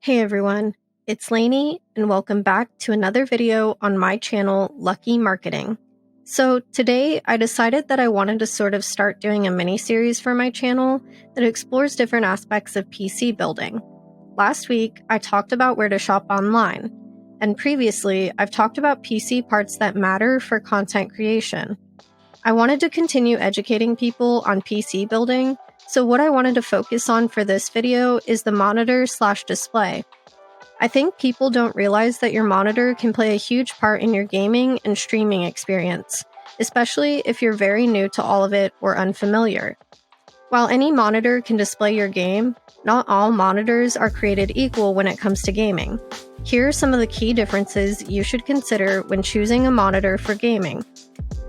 Hey everyone, it's Lainey and welcome back to another video on my channel, Lucky Marketing. So today I decided that I wanted to sort of start doing a mini-series for my channel that explores different aspects of PC building. Last week I talked about where to shop online, and previously I've talked about PC parts that matter for content creation. I wanted to continue educating people on PC building, so what I wanted to focus on for this video is the monitor/display. I think people don't realize that your monitor can play a huge part in your gaming and streaming experience, especially if you're very new to all of it or unfamiliar. While any monitor can display your game, not all monitors are created equal when it comes to gaming. Here are some of the key differences you should consider when choosing a monitor for gaming.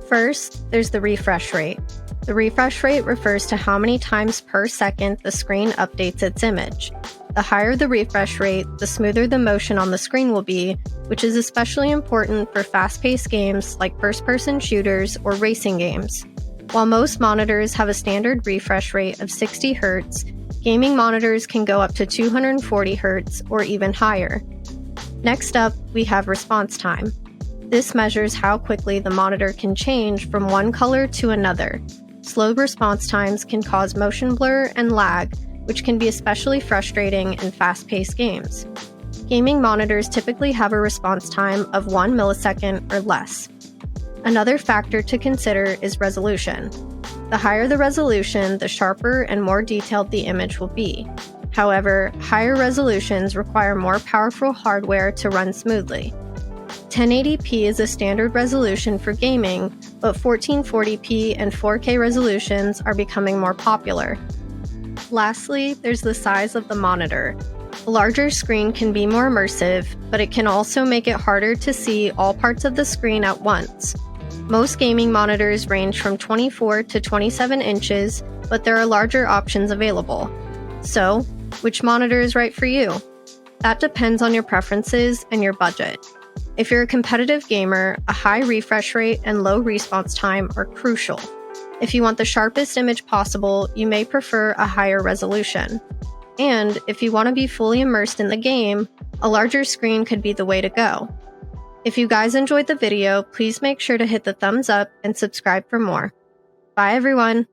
First, there's the refresh rate. The refresh rate refers to how many times per second the screen updates its image. The higher the refresh rate, the smoother the motion on the screen will be, which is especially important for fast-paced games like first-person shooters or racing games. While most monitors have a standard refresh rate of 60 Hz, gaming monitors can go up to 240 Hz or even higher. Next up, we have response time. This measures how quickly the monitor can change from one color to another. Slow response times can cause motion blur and lag, which can be especially frustrating in fast-paced games. Gaming monitors typically have a response time of 1 millisecond or less. Another factor to consider is resolution. The higher the resolution, the sharper and more detailed the image will be. However, higher resolutions require more powerful hardware to run smoothly. 1080p is a standard resolution for gaming, but 1440p and 4K resolutions are becoming more popular. Lastly, there's the size of the monitor. A larger screen can be more immersive, but it can also make it harder to see all parts of the screen at once. Most gaming monitors range from 24 to 27 inches, but there are larger options available. So, which monitor is right for you? That depends on your preferences and your budget. If you're a competitive gamer, a high refresh rate and low response time are crucial. If you want the sharpest image possible, you may prefer a higher resolution. And if you want to be fully immersed in the game, a larger screen could be the way to go. If you guys enjoyed the video, please make sure to hit the thumbs up and subscribe for more. Bye everyone!